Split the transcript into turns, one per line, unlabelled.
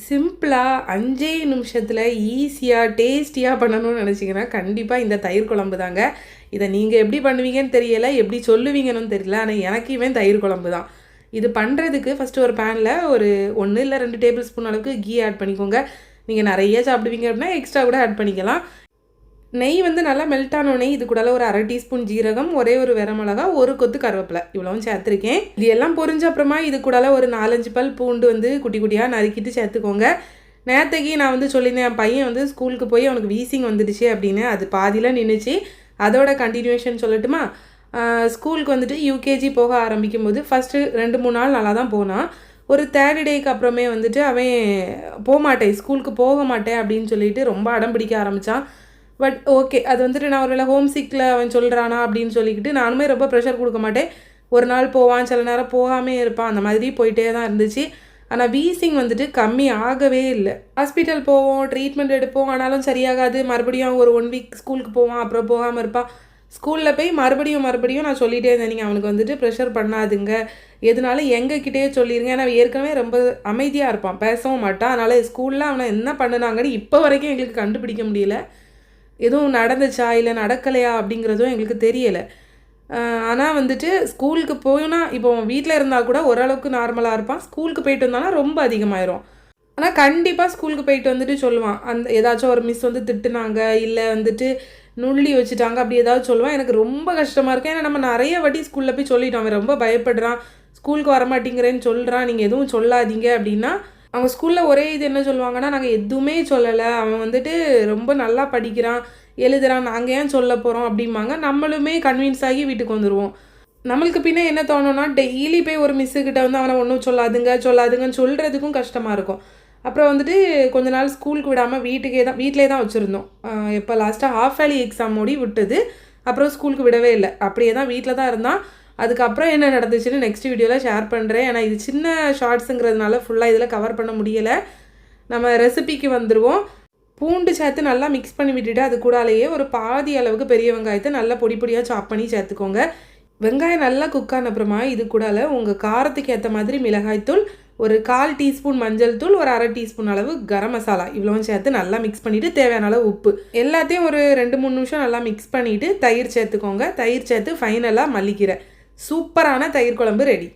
சிம்பிளாக 5 நிமிஷத்தில் ஈஸியாக டேஸ்டியாக பண்ணணும்னு நினச்சிங்கன்னா கண்டிப்பாக இந்த தயிர் குழம்பு தாங்க. இதை நீங்கள் எப்படி பண்ணுவீங்கன்னு தெரியலை, எப்படி சொல்லுவீங்கன்னு தெரியல. ஆனால் எனக்கு இவன் தயிர் குழம்பு தான். இது பண்ணுறதுக்கு ஃபஸ்ட்டு ஒரு பேனில் ஒரு 1 இல்லை 2 டேபிள் ஸ்பூன் அளவுக்கு கீ ஆட் பண்ணிக்கோங்க. நீங்கள் நிறைய சாப்பிடுவீங்க அப்படின்னா எக்ஸ்ட்ரா கூட ஆட் பண்ணிக்கலாம். நெய் வந்து நல்லா மெல்ட் ஆன நெய், இது கூட ஒரு 1/2 டீஸ்பூன் ஜீரகம், ஒரே ஒரு வரமிளகா, ஒரு கொத்து கருவேப்பிலை, இவ்வளவும் சேர்த்துருக்கேன். இது எல்லாம் பொரிஞ்ச அப்புறமா இது கூட ஒரு 4-5 பல் பூண்டு வந்து குட்டி குட்டியாக நறுக்கிட்டு சேர்த்துக்கோங்க. நேற்றுக்கு நான் வந்து சொல்லியிருந்தேன், என் பையன் வந்து ஸ்கூலுக்கு போய் அவனுக்கு வீசிங் வந்துடுச்சு அப்படின்னு. அது பாதியில் நின்றுச்சு. அதோட கண்டினியூஷன் சொல்லட்டுமா? ஸ்கூலுக்கு வந்துட்டு யூகேஜி போக ஆரம்பிக்கும் போது ஃபஸ்ட்டு 2-3 நாள் நல்லா தான் போனான். ஒரு 3rd டேக்கு அப்புறமே வந்துட்டு அவன் போகமாட்டேன், ஸ்கூலுக்கு போக மாட்டேன் அப்படின்னு சொல்லிட்டு ரொம்ப அடம் பிடிக்க ஆரம்பித்தான். பட் ஓகே, அது வந்துட்டு நான் ஒரு வேளை ஹோம் சிக்கில் அவன் சொல்கிறானா அப்படின்னு சொல்லிக்கிட்டு நானுமே ரொம்ப ப்ரெஷர் கொடுக்க மாட்டேன். ஒரு நாள் போவான், சில நேரம் போகாமே இருப்பான், அந்த மாதிரி போயிட்டே தான் இருந்துச்சு. ஆனால் வீசிங் வந்துட்டு கம்மி ஆகவே இல்லை. ஹாஸ்பிட்டல் போவோம், ட்ரீட்மெண்ட் எடுப்போம், ஆனாலும் சரியாகாது. மறுபடியும் ஒரு 1 வீக் ஸ்கூலுக்கு போவான், அப்புறம் போகாமல் இருப்பான். ஸ்கூலில் போய் மறுபடியும் நான் சொல்லிகிட்டே இருந்தேன், நீங்கள் அவனுக்கு வந்துட்டு ப்ரெஷர் பண்ணாதுங்க, எதுனாலும் எங்ககிட்டயே சொல்லிடுங்க. ஏன்னா ஏற்கனவே ரொம்ப அமைதியாக இருப்பான், பேசவும் மாட்டான். அதனால் ஸ்கூலில் அவனை என்ன பண்ணினாங்கன்னு இப்போ வரைக்கும் எங்களுக்கு கண்டுபிடிக்க முடியல. எதுவும் நடந்துச்சா இல்லை நடக்கலையா அப்படிங்கிறதும் எங்களுக்கு தெரியலை. ஆனால் வந்துட்டு ஸ்கூலுக்கு போயினா இப்போ வீட்டில் இருந்தால் கூட ஓரளவுக்கு நார்மலாக இருப்பான். ஸ்கூலுக்கு போயிட்டு வந்தானா ரொம்ப அதிகமாயிரும். ஆனால் கண்டிப்பாக ஸ்கூலுக்கு போயிட்டு வந்துட்டு சொல்லுவான், அந்த ஏதாச்சும் ஒரு மிஸ் வந்து திட்டுனாங்க, இல்லை வந்துட்டு நுள்ளி வச்சுட்டாங்க, அப்படி ஏதாவது சொல்லுவான். எனக்கு ரொம்ப கஷ்டமாக இருக்கும். ஏன்னா நம்ம நிறைய வாட்டி ஸ்கூலில் போய் சொல்லிட்டோம், அவன் ரொம்ப பயப்படுறான், ஸ்கூலுக்கு வரமாட்டேங்கிறேன்னு சொல்கிறான், நீங்கள் எதுவும் சொல்லாதீங்க அப்படின்னா. அவங்க ஸ்கூலில் ஒரே இது என்ன சொல்லுவாங்கன்னா, நாங்கள் எதுவுமே சொல்லலை, அவன் வந்துட்டு ரொம்ப நல்லா படிக்கிறான், எழுதுறான், நாங்கள் ஏன் சொல்ல போகிறோம் அப்படிம்பாங்க. நம்மளுமே கன்வின்ஸ் ஆகி வீட்டுக்கு வந்துடுவோம். நம்மளுக்கு பின்னே என்ன தோணுன்னா, டெய்லி போய் ஒரு மிஸ்ஸுக்கிட்ட வந்து அவனை ஒன்றும் சொல்லாதுங்கன்னு சொல்கிறதுக்கும் கஷ்டமாக இருக்கும். அப்புறம் வந்துட்டு கொஞ்ச நாள் ஸ்கூலுக்கு விடாமல் வீட்டிலே தான் வச்சுருந்தோம். எப்போ லாஸ்ட்டாக ஹாஃப் வேலி எக்ஸாம் மூடி விட்டது, அப்புறம் ஸ்கூலுக்கு விடவே இல்லை, அப்படியே தான் வீட்டில் தான் இருந்தான். அதுக்கப்புறம் என்ன நடந்துச்சுன்னு நெக்ஸ்ட் வீடியோவில் ஷேர் பண்ணுறேன். ஏன்னா இது சின்ன ஷார்ட்ஸுங்கிறதுனால ஃபுல்லாக இதில் கவர் பண்ண முடியலை. நம்ம ரெசிபிக்கு வந்துடுவோம். பூண்டு சேர்த்து நல்லா மிக்ஸ் பண்ணி விட்டுட்டு அது கூடாலேயே ஒரு பாதி அளவுக்கு பெரிய வெங்காயத்தை நல்லா பொடி பொடியாக சாப் பண்ணி சேர்த்துக்கோங்க. வெங்காயம் நல்லா குக் ஆன அப்புறமா இது கூடால உங்கள் காரத்துக்கு ஏற்ற மாதிரி மிளகாய்த்தூள், ஒரு 1/4 டீஸ்பூன் மஞ்சள் தூள், ஒரு 1/2 டீஸ்பூன் அளவு கரம் மசாலா, இவ்வளவும் சேர்த்து நல்லா மிக்ஸ் பண்ணிவிட்டு தேவையான அளவு உப்பு, எல்லாத்தையும் ஒரு 2-3 நிமிஷம் நல்லா மிக்ஸ் பண்ணிவிட்டு தயிர் சேர்த்துக்கோங்க. தயிர் சேர்த்து ஃபைனலாக மல்லிக்கீரை, சூப்பரான தயிர் குழம்பு ரெடி.